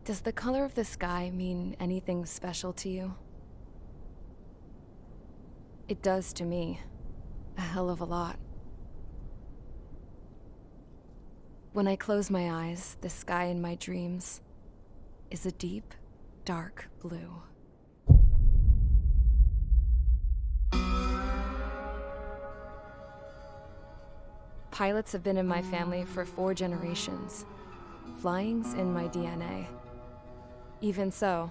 Does the color of the sky mean anything special to you? It does to me. A hell of a lot. When I close my eyes, the sky in my dreams is a deep, dark blue. Pilots have been in my family for 4 generations. Flying's in my DNA. Even so,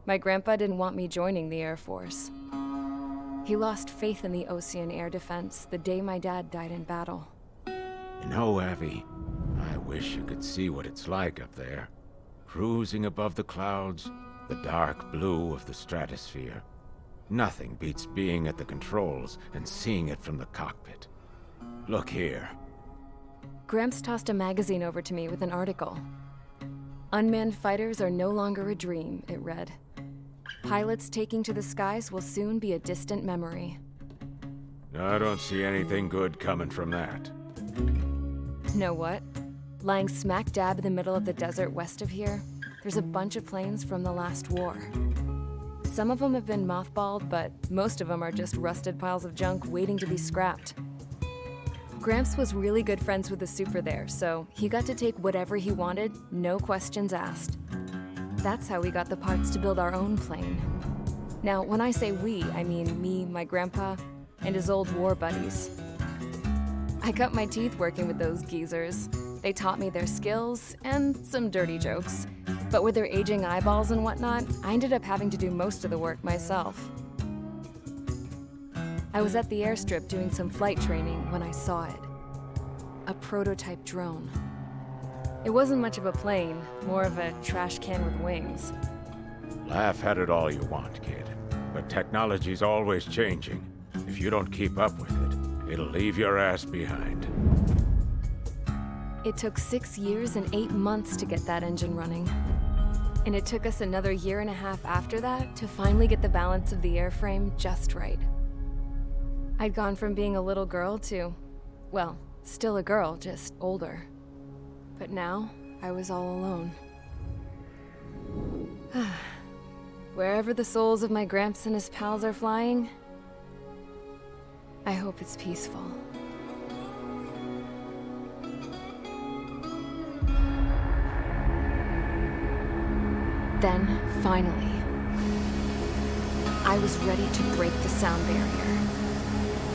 my grandpa didn't want me joining the Air Force. He lost faith in the Ocean Air Defense the day my dad died in battle. You know, Abby, I wish you could see what it's like up there. Cruising above the clouds, the dark blue of the stratosphere. Nothing beats being at the controls and seeing it from the cockpit. Look here. Gramps tossed a magazine over to me with an article. Unmanned fighters are no longer a dream, it read. Pilots taking to the skies will soon be a distant memory. I don't see anything good coming from that. Know what? Lying smack dab in the middle of the desert west of here, there's a bunch of planes from the last war. Some of them have been mothballed, but most of them are just rusted piles of junk waiting to be scrapped. Gramps was really good friends with the super there, so he got to take whatever he wanted, no questions asked. That's how we got the parts to build our own plane. Now, when I say we, I mean me, my grandpa, and his old war buddies. I cut my teeth working with those geezers. They taught me their skills and some dirty jokes. But with their aging eyeballs and whatnot, I ended up having to do most of the work myself. I was at the airstrip doing some flight training when I saw it. A prototype drone. It wasn't much of a plane, more of a trash can with wings. Laugh at it all you want, kid. But technology's always changing. If you don't keep up with it, it'll leave your ass behind. It took 6 years and 8 months to get that engine running. And it took us another 1.5 years after that to finally get the balance of the airframe just right. I'd gone from being a little girl to, well, still a girl, just older. But now, I was all alone. Wherever the souls of my Gramps and his pals are flying, I hope it's peaceful. Then, finally, I was ready to break the sound barrier.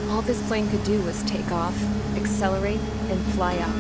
All this plane could do was take off, accelerate, and fly up.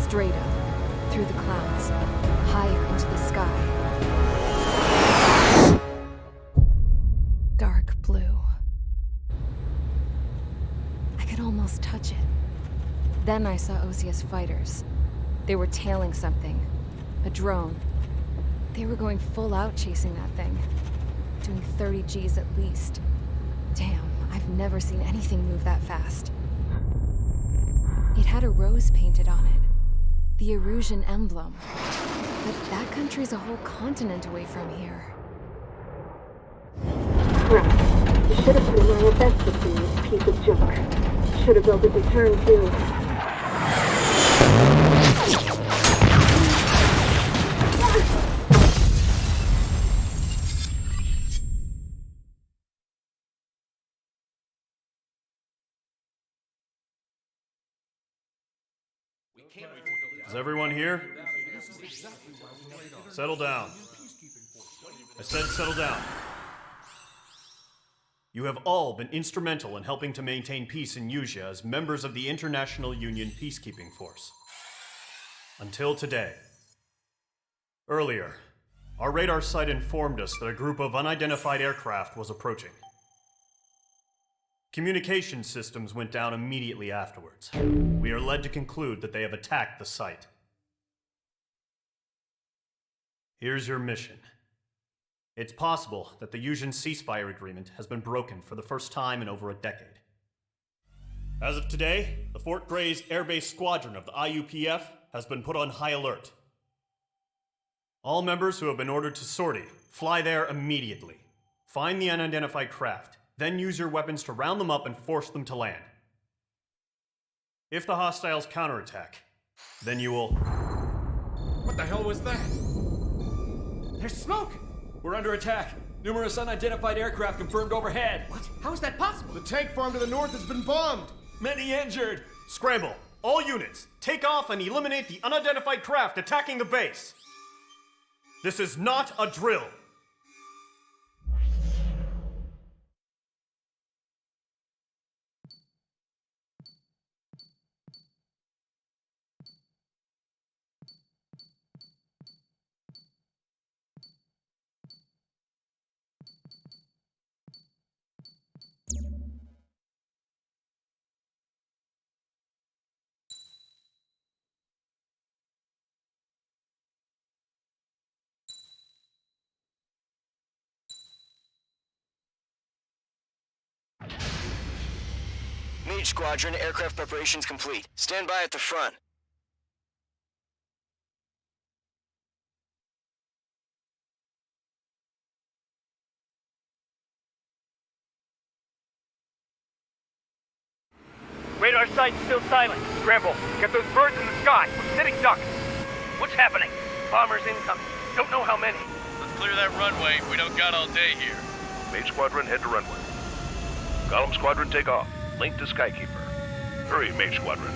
Straight up, through the clouds, higher into the sky. Dark blue. I could almost touch it. Then I saw Osia's fighters. They were tailing something. A drone. They were going full out chasing that thing. Doing 30 Gs at least. Damn, I've never seen anything move that fast. It had a rose painted on it. The Erusian emblem. But that country's a whole continent away from here. Crap. You should have put in my best to see this piece of junk. Should have built a return too. Is everyone here? Settle down. I said settle down. You have all been instrumental in helping to maintain peace in Usea as members of the International Union Peacekeeping Force. Until today. Earlier, Our radar site informed us that a group of unidentified aircraft was approaching. Communication systems went down immediately afterwards. We are led to conclude that they have attacked the site. Here's your mission. It's possible that the Yuuzhan ceasefire agreement has been broken for the first time in over a decade. As of today, the Fort Grays Air Base Squadron of the IUPF has been put on high alert. All members who have been ordered to sortie, fly there immediately. Find the unidentified craft, then use your weapons to round them up and force them to land. If the hostiles counterattack, then you will... What the hell was that? There's smoke! We're under attack. Numerous unidentified aircraft confirmed overhead. What? How is that possible? The tank farm to the north has been bombed! Many injured. Scramble! All units, take off and eliminate the unidentified craft attacking the base! This is not a drill! Mage Squadron, aircraft preparations complete. Stand by at the front. Radar site's still silent. Scramble. Get those birds in the sky. We're sitting ducks. What's happening? Bombers incoming. Don't know how many. Let's clear that runway. We don't got all day here. Mage Squadron, head to runway. Column Squadron, take off. Link to Skykeeper. Hurry, Mage Squadron.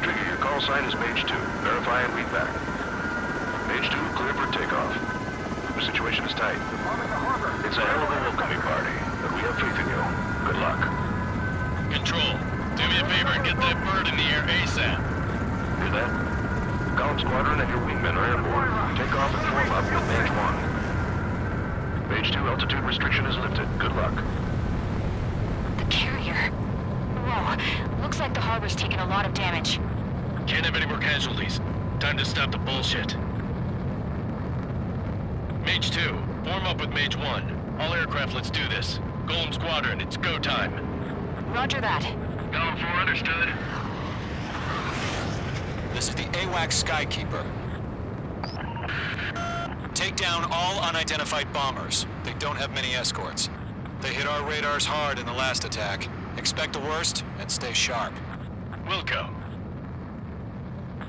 Trigger, your call sign is Mage 2. Verify and read back. Mage 2, clear for takeoff. The situation is tight. It's a hell of a welcoming party, but we have faith in you. Good luck. Control, do me a favor and get that bird in the air ASAP. Hear that? Column Squadron and your wingmen are airborne. Take off and form up with Mage 1. Mage 2, altitude restriction is lifted. Good luck. The carrier. Whoa, looks like the harbor's taken a lot of damage. Can't have any more casualties. Time to stop the bullshit. Mage 2, form up with Mage 1. All aircraft, let's do this. Golem Squadron, it's go time. Roger that. Column 4, understood. This is the AWAC Skykeeper. Take down all unidentified bombers. They don't have many escorts. They hit our radars hard in the last attack. Expect the worst and stay sharp. Wilco.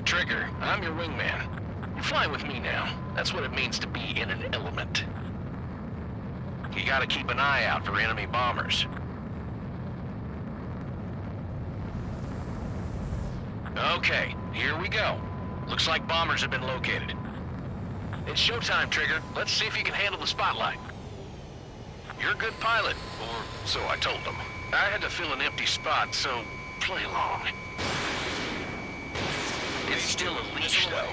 Trigger, I'm your wingman. You fly with me now. That's what it means to be in an element. You gotta keep an eye out for enemy bombers. Okay, here we go. Looks like bombers have been located. It's showtime, Trigger. Let's see if you can handle the spotlight. You're a good pilot, or so I told them. I had to fill an empty spot, so play along. It's still a leash, though.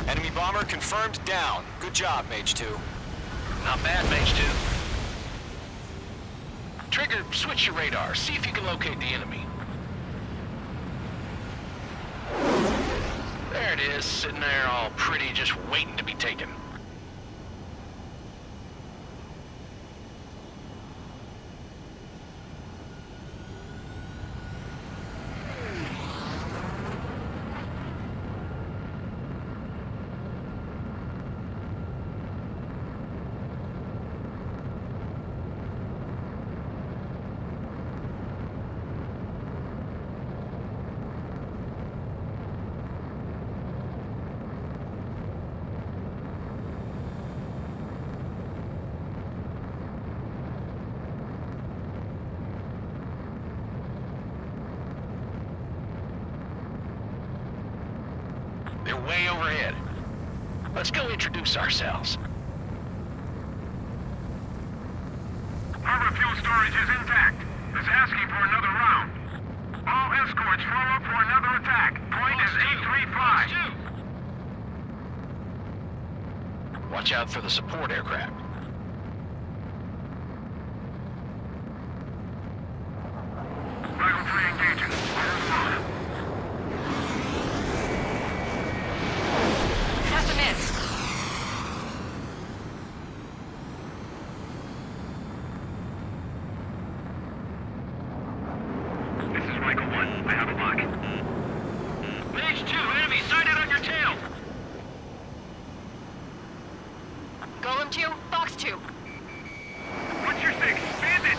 Enemy bomber confirmed down. Good job, Mage 2. Not bad, Mage 2. Trigger, switch your radar. See if you can locate the enemy. There it is, sitting there all pretty, just waiting to be taken. They're way overhead. Let's go introduce ourselves. Harbor fuel storage is intact. is asking for another round. All escorts form up for another attack. Point is 835. Watch out for the support aircraft. Rifle 3 engaging. Cast a miss. This is Michael 1. I have a lock. Mage 2, enemy sighted on your tail! Golem 2, Fox 2. What's your 6? Bandit!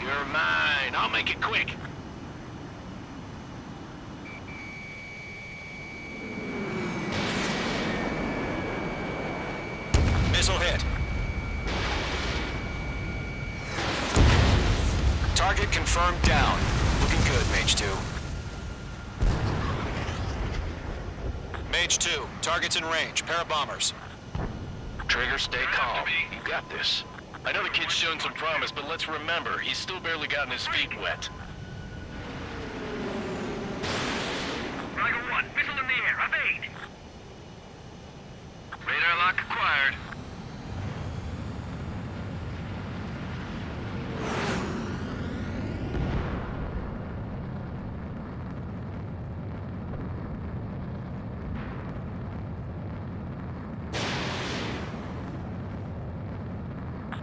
You're mine. I'll make it quick. Missile hit. Target confirmed down. Looking good, Mage 2. Mage 2, target's in range. Pair of bombers. Trigger, stay calm. You got this. I know the kid's shown some promise, but let's remember, he's still barely gotten his feet wet. Tiger 1, missile in the air. Evade! Radar lock acquired.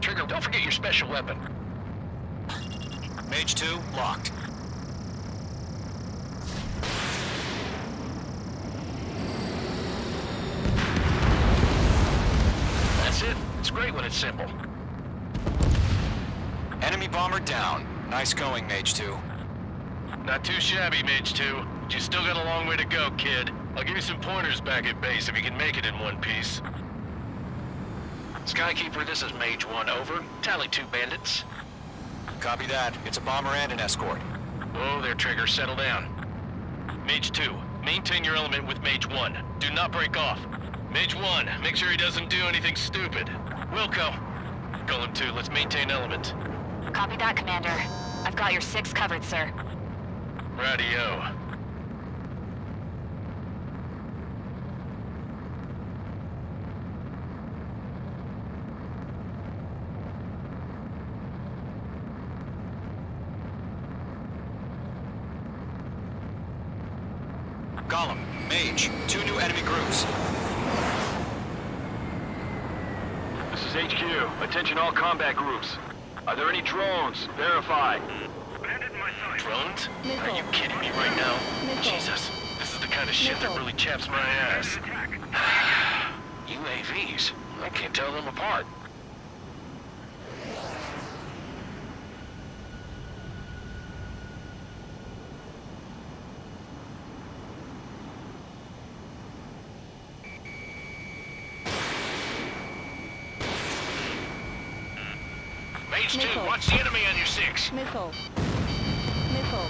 Trigger, don't forget your special weapon. Mage 2, locked. That's it. It's great when it's simple. Enemy bomber down. Nice going, Mage 2. Not too shabby, Mage 2. But you still got a long way to go, kid. I'll give you some pointers back at base if you can make it in one piece. Skykeeper, this is Mage 1, over. Tally 2 bandits. Copy that. It's a bomber and an escort. Whoa there, Trigger. Settle down. Mage 2, maintain your element with Mage 1. Do not break off. Mage 1, make sure he doesn't do anything stupid. Wilco. Golem 2, let's maintain element. Copy that, Commander. I've got your 6 covered, sir. Radio. Golem, Mage, 2 new enemy groups. This is HQ. Attention all combat groups. Are there any drones? Verify. Bandit in my sight. Drones? Are you kidding me right now? Jesus, this is the kind of shit that really chaps my ass. UAVs? I can't tell them apart. Mage 2, watch the enemy on your 6. Missile. Missile.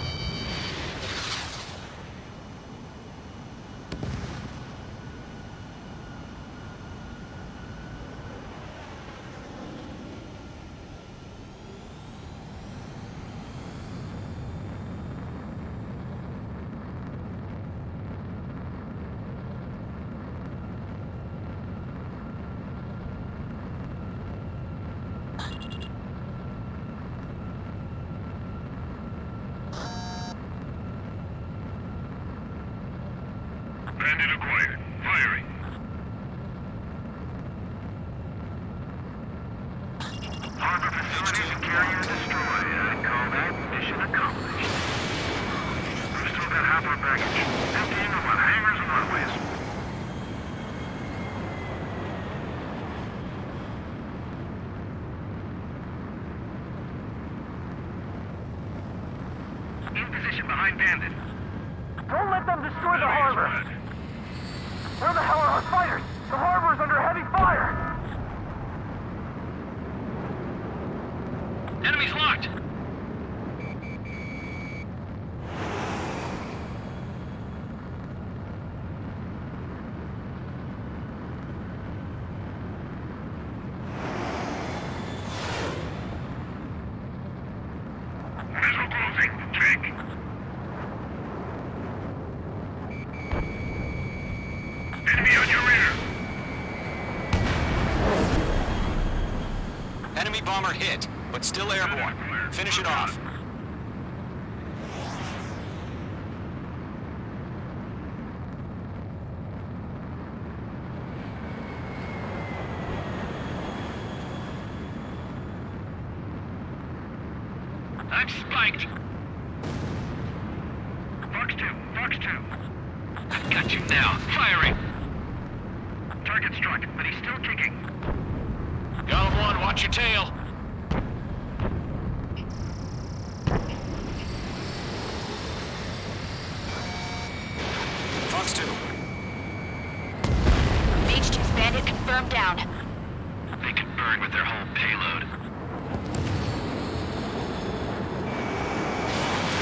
Bandit acquired. Firing. Harbor facilities and carrier destroyed. I call that mission accomplished. We've still got half our baggage. Emptying them on hangars and runways. In position behind Bandit. Don't let them destroy the harbor! Where the hell are our fighters? The harbor's under heavy fire! Enemy's locked! Check. Enemy on your rear. Enemy bomber hit, but still airborne. Finish it off. I'm spiked. Fox 2, Fox 2. I've got you now. Firing. Target struck, but he's still kicking. Golem 1, watch your tail. Fox 2. Mage 2's bandit confirmed down. They can burn with their whole payload.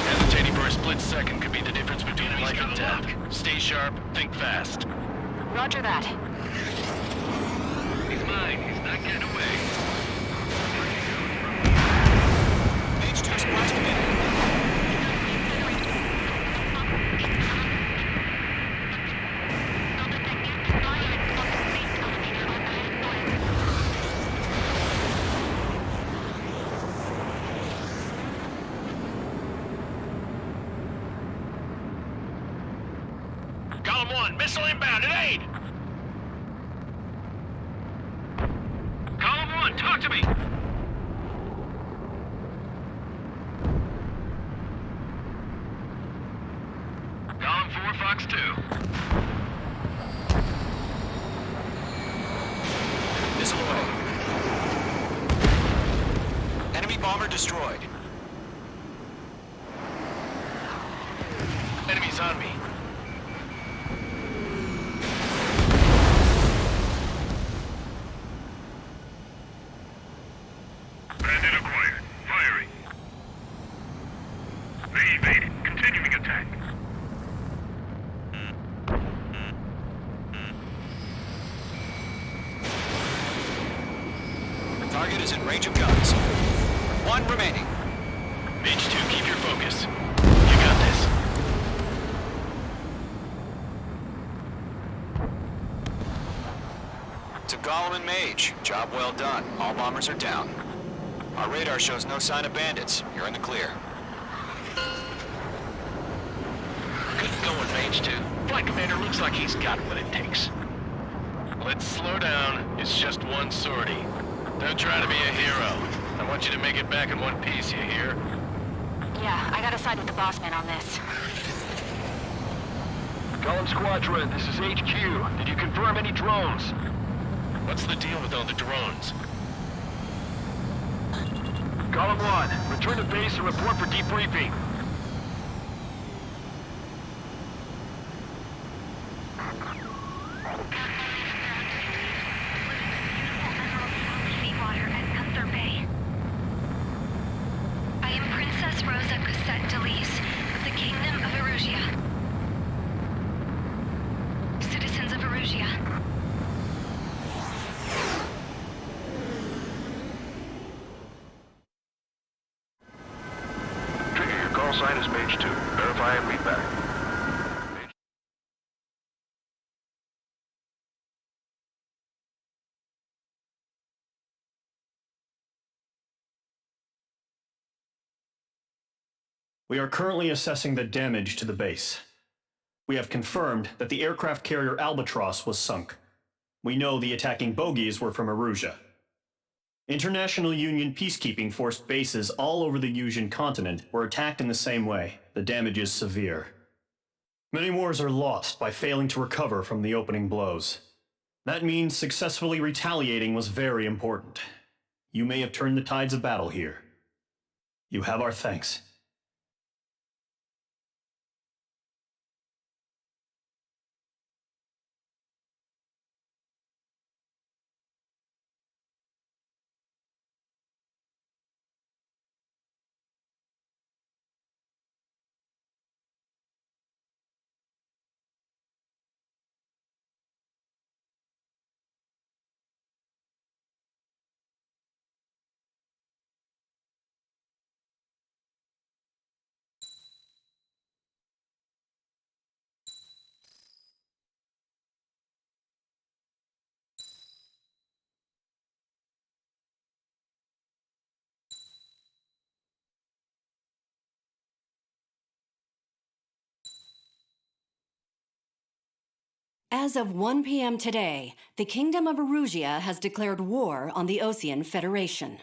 Hesitating for a split second could be the difference between life and death. Stay sharp, think fast. Roger that. He's mine. He's not getting away. Mage 2 splashed him in. Golem 1, missile inbound at aid! Column 1, talk to me. Column 4, Fox 2. Missile away. Enemy bomber destroyed. Enemies on me. Bandit acquired. Firing. They evaded. Continuing attack. Target is in range of guns. One remaining. Mage 2, keep your focus. You got this. To Golem and Mage, job well done. All bombers are down. Our radar shows no sign of bandits. You're in the clear. Good going, Mage 2. Flight Commander looks like he's got what it takes. Let's slow down. It's just one sortie. Don't try to be a hero. I want you to make it back in one piece, you hear? Yeah, I gotta side with the boss man on this. Column Squadron, this is HQ. Did you confirm any drones? What's the deal with all the drones? Column 1, return to base and report for debriefing. I am Princess Rosa Cosette Delise of the Kingdom of Erusia. Citizens of Erusia. Trigger, your call sign is Mage 2. Verify and read back. We are currently assessing the damage to the base. We have confirmed that the aircraft carrier Albatross was sunk. We know the attacking bogies were from Erusia. International Union peacekeeping force bases all over the Yusian continent were attacked in the same way. The damage is severe. Many wars are lost by failing to recover from the opening blows. That means successfully retaliating was very important. You may have turned the tides of battle here. You have our thanks. As of 1 p.m. today, the Kingdom of Erusia has declared war on the Osean Federation.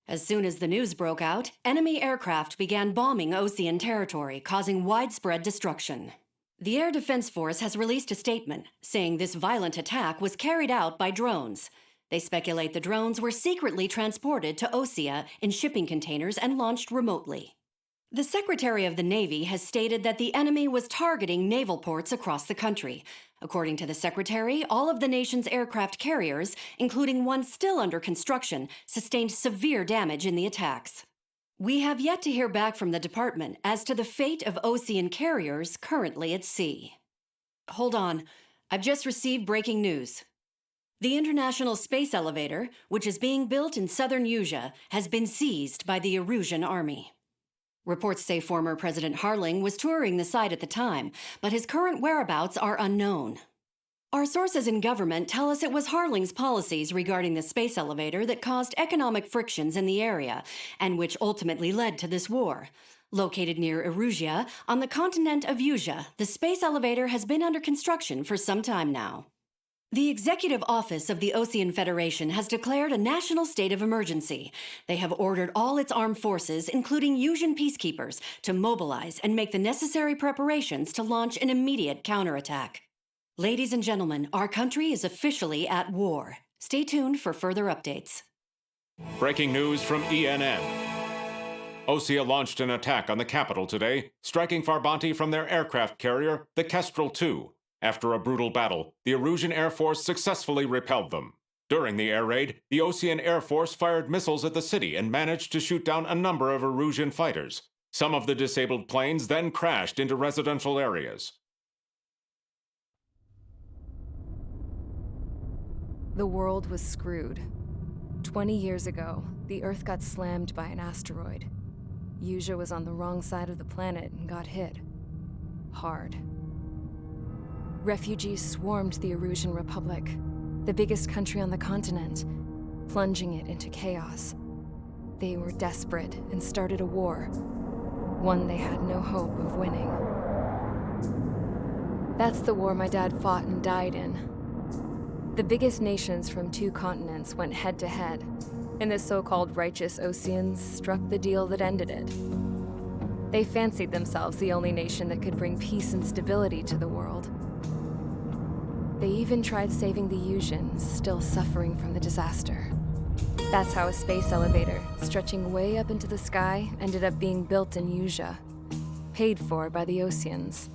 As soon as the news broke out, enemy aircraft began bombing Osean territory, causing widespread destruction. The Air Defense Force has released a statement saying this violent attack was carried out by drones. They speculate the drones were secretly transported to Osea in shipping containers and launched remotely. The Secretary of the Navy has stated that the enemy was targeting naval ports across the country. According to the Secretary, all of the nation's aircraft carriers, including one still under construction, sustained severe damage in the attacks. We have yet to hear back from the department as to the fate of Osean carriers currently at sea. Hold on, I've just received breaking news. The International Space Elevator, which is being built in southern Usea, has been seized by the Erusian army. Reports say former President Harling was touring the site at the time, but his current whereabouts are unknown. Our sources in government tell us it was Harling's policies regarding the space elevator that caused economic frictions in the area, and which ultimately led to this war. Located near Erusia, on the continent of Usea, the space elevator has been under construction for some time now. The Executive Office of the Osean Federation has declared a national state of emergency. They have ordered all its armed forces, including Usian peacekeepers, to mobilize and make the necessary preparations to launch an immediate counterattack. Ladies and gentlemen, our country is officially at war. Stay tuned for further updates. Breaking news from ENN. Osea launched an attack on the capital today, striking Farbanti from their aircraft carrier, the Kestrel II. After a brutal battle, the Erusian Air Force successfully repelled them. During the air raid, the Osean Air Force fired missiles at the city and managed to shoot down a number of Erusian fighters. Some of the disabled planes then crashed into residential areas. The world was screwed. 20 years ago, the Earth got slammed by an asteroid. Usea was on the wrong side of the planet and got hit. Hard. Refugees swarmed the Erusian Republic, the biggest country on the continent, plunging it into chaos. They were desperate and started a war, one they had no hope of winning. That's the war my dad fought and died in. The biggest nations from 2 continents went head-to-head, and the so-called righteous Oseans struck the deal that ended it. They fancied themselves the only nation that could bring peace and stability to the world. They even tried saving the Usians, still suffering from the disaster. That's how a space elevator, stretching way up into the sky, ended up being built in Usea, paid for by the Oseans.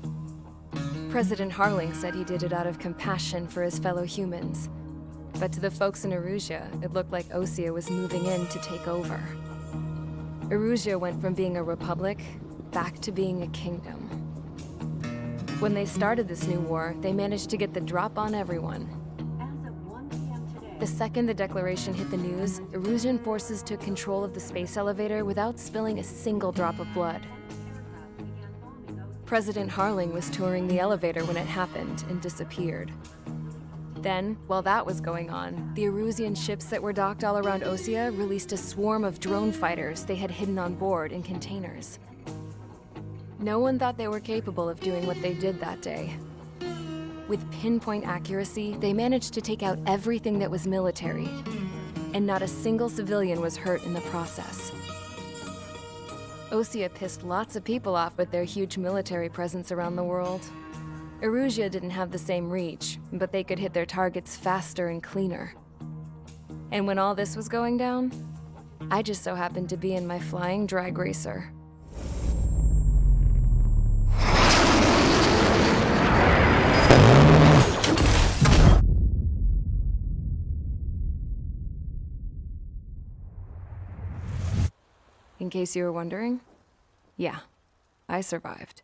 President Harling said he did it out of compassion for his fellow humans. But to the folks in Erusia, it looked like Osea was moving in to take over. Erusia went from being a republic back to being a kingdom. When they started this new war, they managed to get the drop on everyone. The second the declaration hit the news, Erusian forces took control of the space elevator without spilling a single drop of blood. President Harling was touring the elevator when it happened and disappeared. Then, while that was going on, the Erusian ships that were docked all around Osea released a swarm of drone fighters they had hidden on board in containers. No one thought they were capable of doing what they did that day. With pinpoint accuracy, they managed to take out everything that was military, and not a single civilian was hurt in the process. Osea pissed lots of people off with their huge military presence around the world. Erusia didn't have the same reach, but they could hit their targets faster and cleaner. And when all this was going down, I just so happened to be in my flying drag racer. In case you were wondering, yeah, I survived.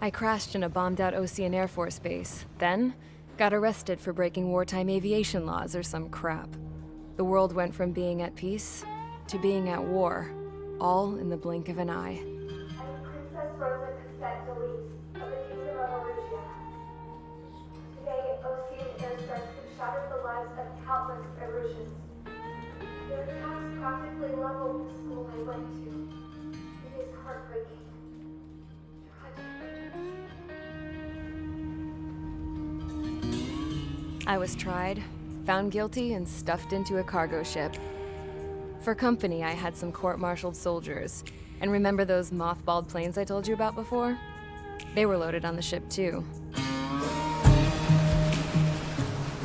I crashed in a bombed-out Osean Air Force base, then got arrested for breaking wartime aviation laws or some crap. The world went from being at peace to being at war, all in the blink of an eye. Princess Rosa Cassette Delete of the Kingdom of Erusia. Today, Osean airstrikes have shattered the lives of countless Erusians. Their attacks practically leveled the school I went to. It is heartbreaking. Tragic. I was tried, found guilty, and stuffed into a cargo ship. For company, I had some court-martialed soldiers. And remember those mothballed planes I told you about before? They were loaded on the ship, too.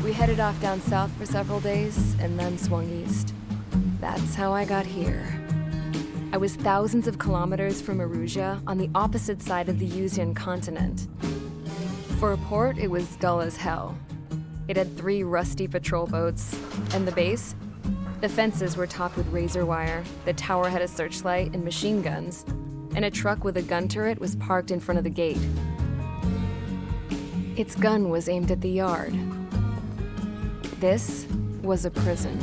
We headed off down south for several days, and then swung east. That's how I got here. I was thousands of kilometers from Erusia, on the opposite side of the Yuzian continent. For a port, it was dull as hell. It had 3 rusty patrol boats, and the base? The fences were topped with razor wire, the tower had a searchlight and machine guns, and a truck with a gun turret was parked in front of the gate. Its gun was aimed at the yard. This was a prison.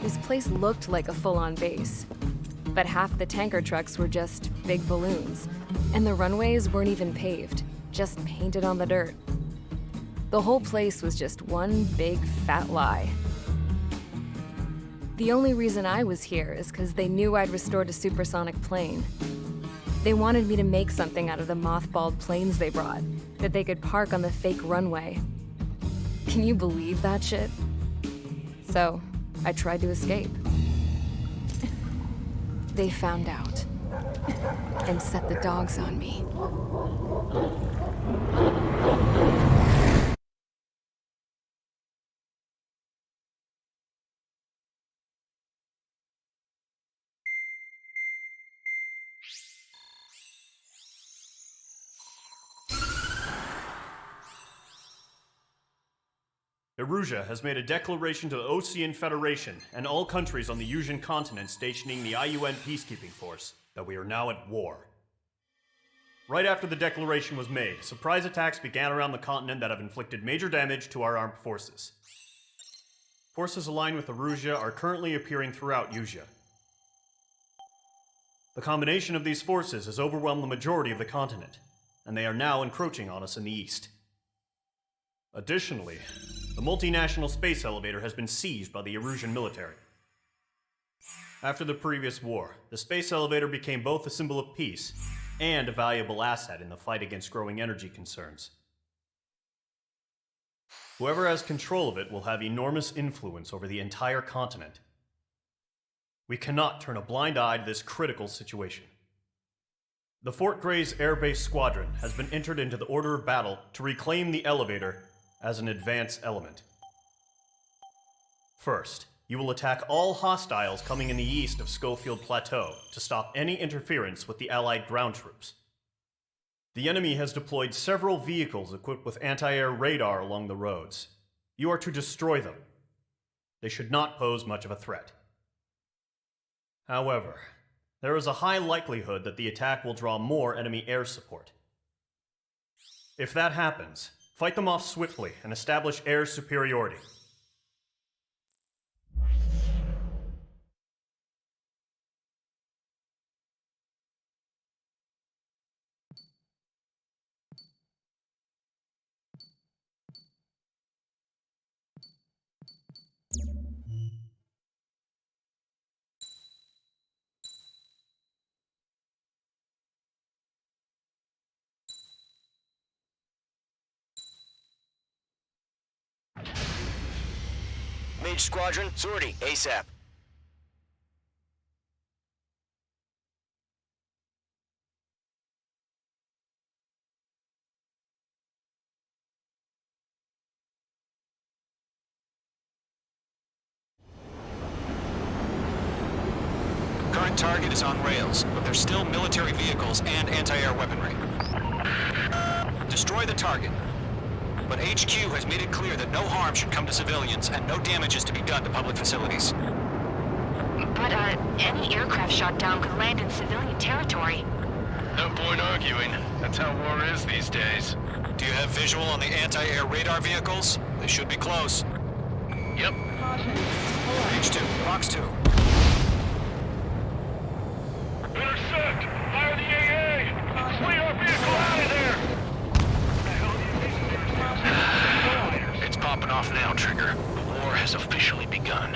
This place looked like a full-on base, but half the tanker trucks were just big balloons, and the runways weren't even paved, just painted on the dirt. The whole place was just one big fat lie. The only reason I was here is because they knew I'd restored a supersonic plane. They wanted me to make something out of the mothballed planes they brought, that they could park on the fake runway. Can you believe that shit? So, I tried to escape. They found out, and set the dogs on me. Erusia has made a declaration to the Osean Federation and all countries on the Yuzian continent stationing the IUN peacekeeping force that we are now at war. Right after the declaration was made, surprise attacks began around the continent that have inflicted major damage to our armed forces. Forces aligned with Erusia are currently appearing throughout Yusia. The combination of these forces has overwhelmed the majority of the continent, and they are now encroaching on us in the east. Additionally, the multinational space elevator has been seized by the Erusian military. After the previous war, the space elevator became both a symbol of peace and a valuable asset in the fight against growing energy concerns. Whoever has control of it will have enormous influence over the entire continent. We cannot turn a blind eye to this critical situation. The Fort Gray's Air Base Squadron has been entered into the order of battle to reclaim the elevator as an advance element. First, you will attack all hostiles coming in the east of Schofield Plateau to stop any interference with the Allied ground troops. The enemy has deployed several vehicles equipped with anti-air radar along the roads. You are to destroy them. They should not pose much of a threat. However, there is a high likelihood that the attack will draw more enemy air support. If that happens, fight them off swiftly and establish air superiority. Mage Squadron, sortie, ASAP. Current target is on rails, but there's still military vehicles and anti-air weaponry. Destroy the target. But HQ has made it clear that no harm should come to civilians and no damage is to be done to public facilities. But, any aircraft shot down could land in civilian territory. No point arguing. That's how war is these days. Do you have visual on the anti-air radar vehicles? They should be close. Yep. H2, Fox 2. Intercept! Fire the AA! Flee our vehicle out of there! It's popping off now, Trigger. The war has officially begun.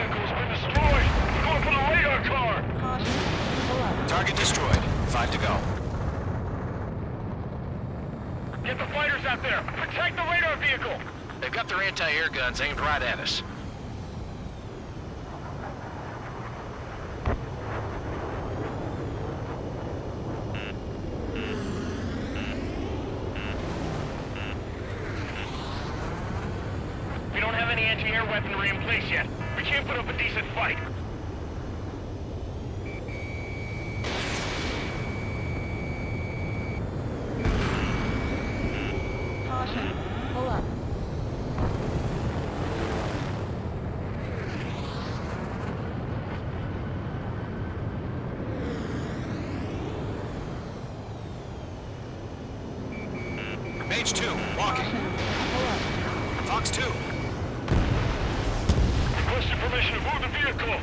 vehicle's been destroyed! Going for the radar car! Target destroyed. 5 to go. Get the fighters out there! Protect the radar vehicle! They've got their anti-air guns aimed right at us. We don't have any anti-air weaponry in place yet. We can't put up a decent fight. Caution. Pull up. Mage 2, walking. Fox 2. Requesting permission to move the vehicle.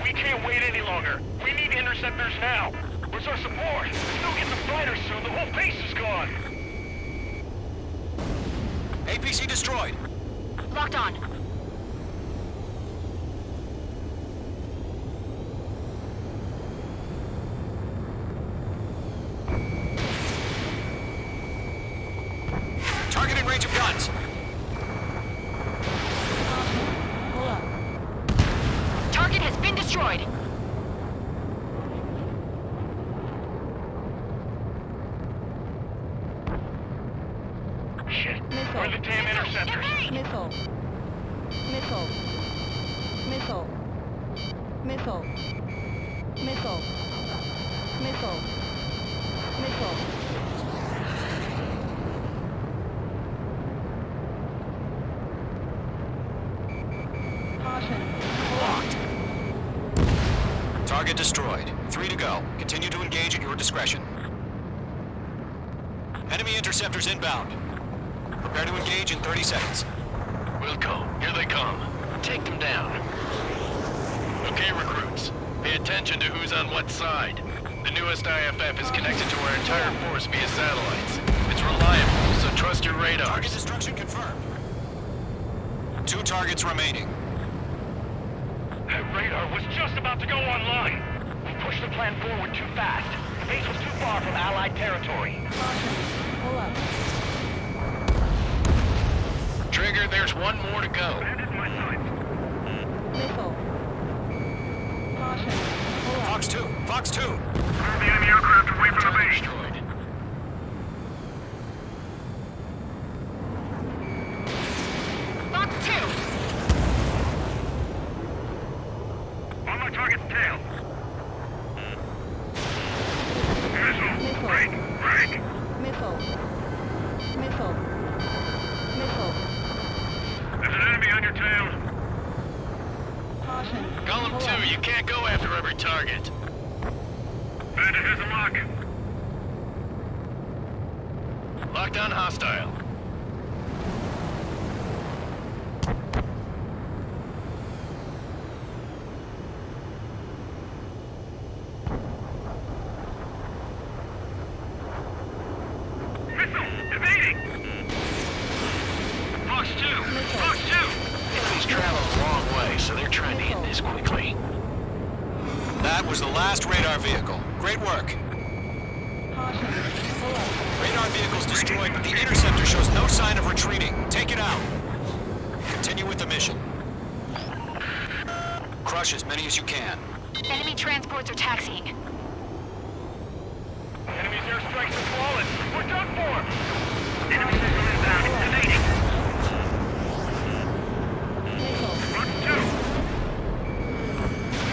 We can't wait any longer. We need interceptors now. Where's our support? If we don't get the fighters soon, the whole base is gone. APC destroyed. Locked on. Target in range of guns. Target has been destroyed. Shit. Where are the damn interceptors? Missile. Missile. Missile. Missile. Missile. Missile. Missile. Caution. Locked. Target destroyed. 3 to go. Continue to engage at your discretion. Enemy interceptors inbound. Prepare to engage in 30 seconds. We'll go. Here they come. Take them down. Okay, recruits. Pay attention to who's on what side. The newest IFF is connected to our entire force via satellites. It's reliable, so trust your radars. Target destruction confirmed. 2 targets remaining. That radar was just about to go online. We pushed the plan forward too fast. The base was too far from Allied territory. Pull up. Trigger, there's one more to go. Missile. Caution. Pull up. Fox 2. Fox 2. Move the enemy aircraft away from the base. Destroyed. Fox 2. On my target's tail. Missile. Break. Break. Missile. Missile. Missile. There's an enemy on your tail. Caution. Golem Pull 2, up. you can't go after every target. Bandit has a lock. Lockdown hostile. Missile. Evading. Fox 2. Fox 2. Enemy's traveling a long way, so they're trying to end this quickly. That was the last radar vehicle. Great work. Caution. Pull up. Radar vehicle's destroyed, but the interceptor shows no sign of retreating. Take it out. Continue with the mission. Crush as many as you can. Enemy transports are taxiing. Enemy's airstrikes are flawless. We're done for. Enemy missile inbound. Evading. Missile. Fox 2.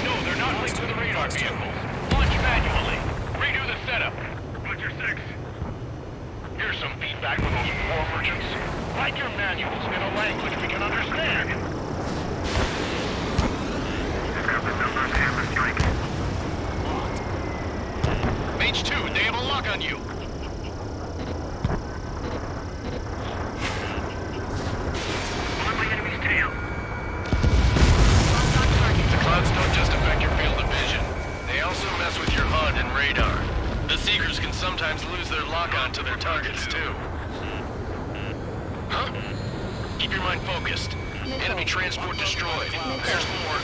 No, they're not linked to the radar vehicles. Launch manually. Redo the setup. Roger 6. Here's some feedback from those war merchants. Write your manuals in a language we can understand. Got the numbers and the strike. Mage 2, they have a lock on you. On my enemy's tail. The clouds don't just affect your field of vision. They also mess with your HUD and radar. The Seekers can sometimes lose their lock-on to their targets, too. Huh? Keep your mind focused. Enemy transport destroyed. There's more.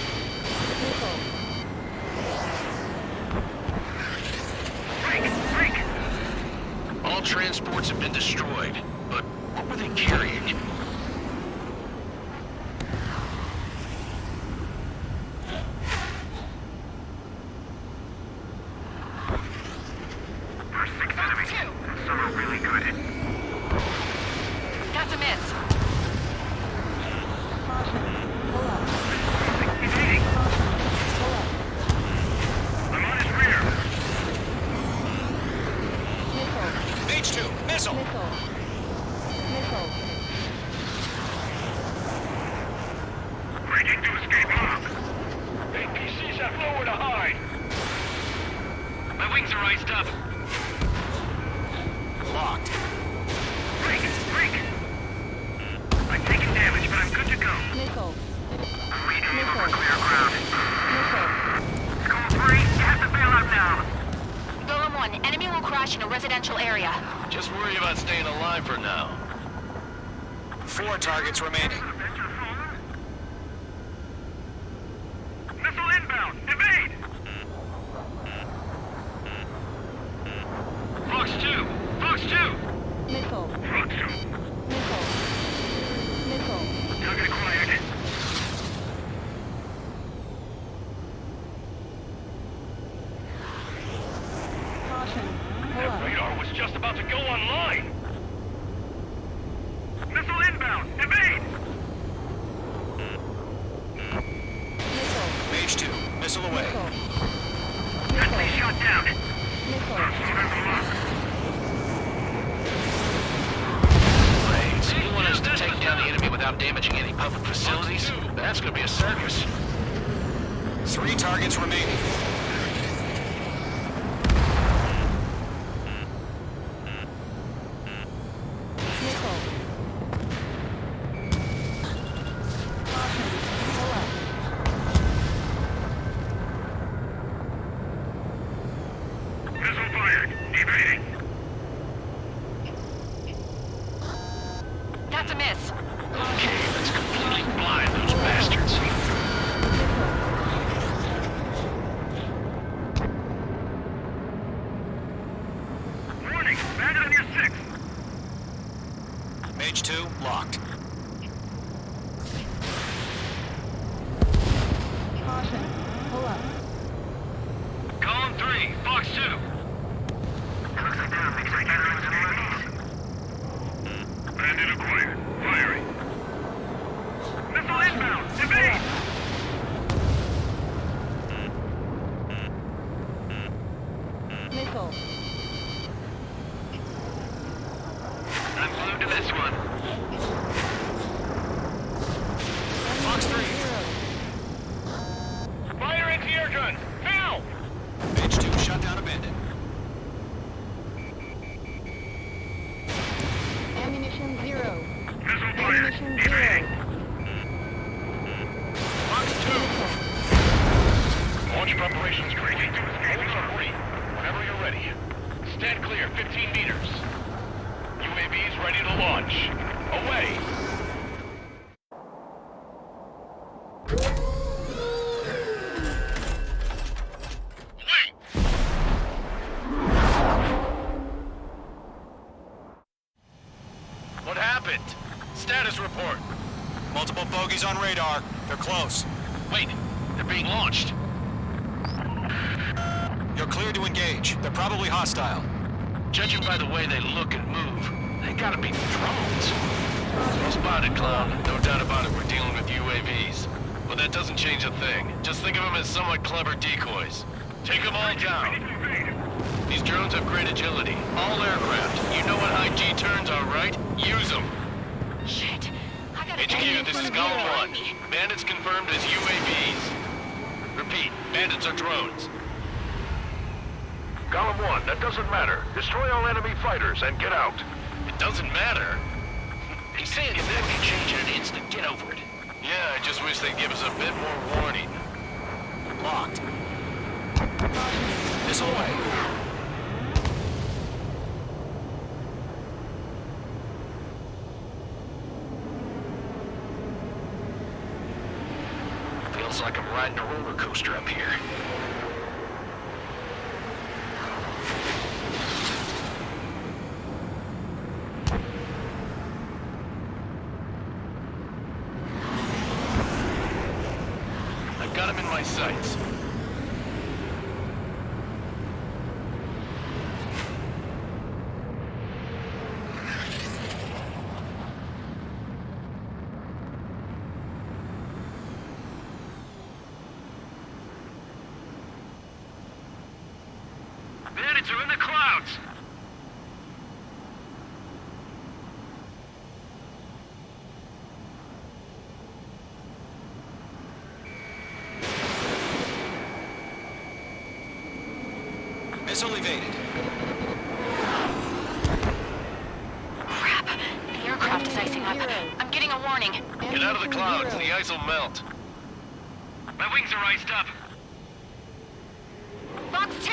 All transports have been destroyed, but what were they carrying? There's 6 enemies. Some are really good. That's a miss. He's hitting. I'm on his rear. H2, missile! Breaking to escape hub. APCs have nowhere to hide. My wings are iced up. Locked. Break! I'm taking damage, but I'm good to go. I'm reaching over clear ground. Skull 3, you have to bail out now. Golem 1, enemy will crash in a residential area. Just worry about staying alive for now. 4 targets remaining. Missile inbound! Evade! Fox 2! Fox 2! Fox 2! Target acquired. That radar was just about to go online! Missile inbound! Evade! H2, missile away. Enemy shot down! Blades, you want us to take down the enemy without damaging any public facilities? That's gonna be a circus. 3 targets remaining. Missile fired! Evading! That's a miss. Okay, let's completely blind those bastards. Warning! Bandit on your 6! H2, locked. Column 3, Fox 2! Looks like they're mixed together with some UAVs. Bandit acquired. Firing. Missile inbound! Evade! I'm glued to this one. Fox 3. Fire anti-air guns! Now! H2, shut down a bandit. Missile fired! Evading! Fox 2! Launch preparations complete. Hold on, free. Whenever you're ready. Stand clear, 15 meters. UAVs ready to launch. Away! Wait! What happened? Status report. Multiple bogeys on radar. They're close. Wait, they're being launched. You're clear to engage. They're probably hostile. Judging by the way they look and move, they gotta be drones. Well spotted, clown. No doubt about it, we're dealing with UAVs. But that doesn't change a thing. Just think of them as somewhat clever decoys. Take them all down. These drones have great agility. All aircraft. You know what high G turns are, right? Use them. Shit. I gotta HQ, this is Golem 1. Bandits confirmed as UAVs. Repeat, bandits are drones. Golem 1, that doesn't matter. Destroy all enemy fighters and get out. It doesn't matter. He's saying if that can change in an instant, get over it. Yeah, I just wish they'd give us a bit more warning. Locked. Missile away. The Feels like I'm riding a roller coaster up here. I've got him in my sights. Bandits are in the clouds! Missile evaded. Crap. The aircraft is icing up. I'm getting a warning. Get out of the clouds, the ice will melt. My wings are iced up. Fox 2!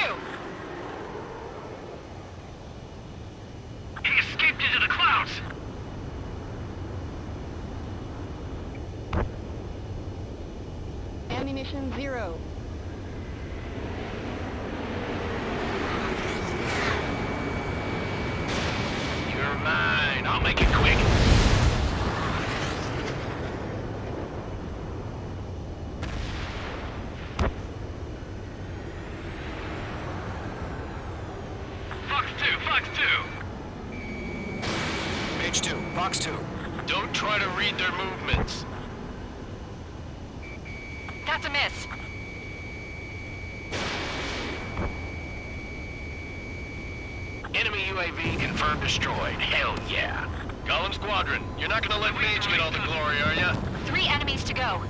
He escaped into the clouds! Ammunition 0. You're mine. I'll make it quick. Fox 2, Fox 2! Page 2, Fox 2. Don't try to read their movements. That's a miss. Enemy UAV confirmed destroyed. Hell yeah. Gollum Squadron, you're not gonna let Mage get all the glory, are ya? 3 enemies to go.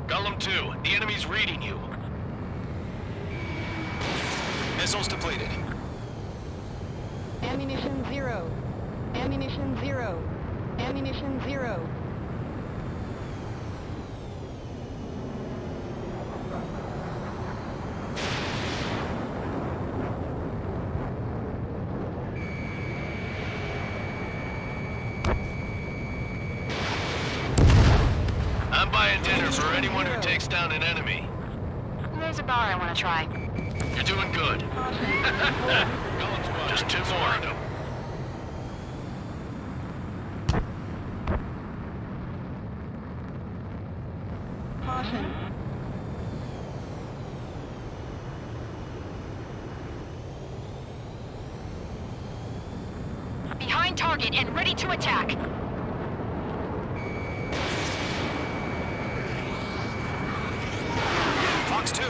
Gollum 2, the enemy's reading you. Missiles depleted. Ammunition 0. Ammunition 0. Ammunition 0. I'm buying dinner for anyone who takes down an enemy. There's a bar I want to try. You're doing good. Just 2 more. Caution. Behind target and ready to attack. Fox 2.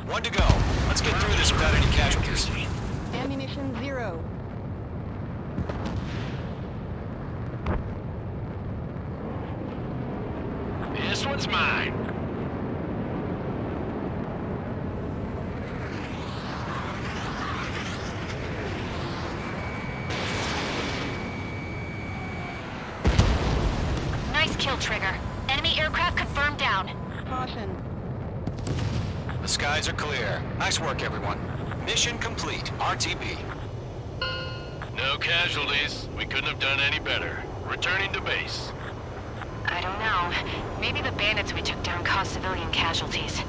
One to go. Let's get through this without any casualties. Ammunition 0. This one's mine. Nice kill, Trigger. Enemy aircraft confirmed down. Caution. The skies are clear. Nice work, everyone. Mission complete. RTB. No casualties. We couldn't have done any better. Returning to base. I don't know. Maybe the bandits we took down caused civilian casualties.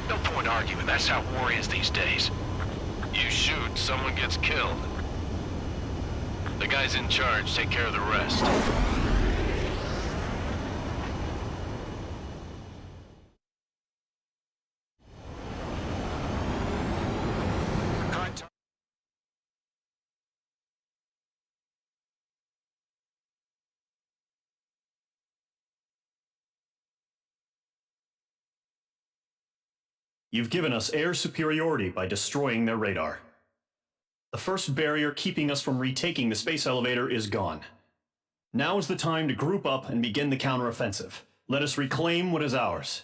No point arguing. That's how war is these days. You shoot, someone gets killed. The guys in charge take care of the rest. You've given us air superiority by destroying their radar. The first barrier keeping us from retaking the space elevator is gone. Now is the time to group up and begin the counteroffensive. Let us reclaim what is ours.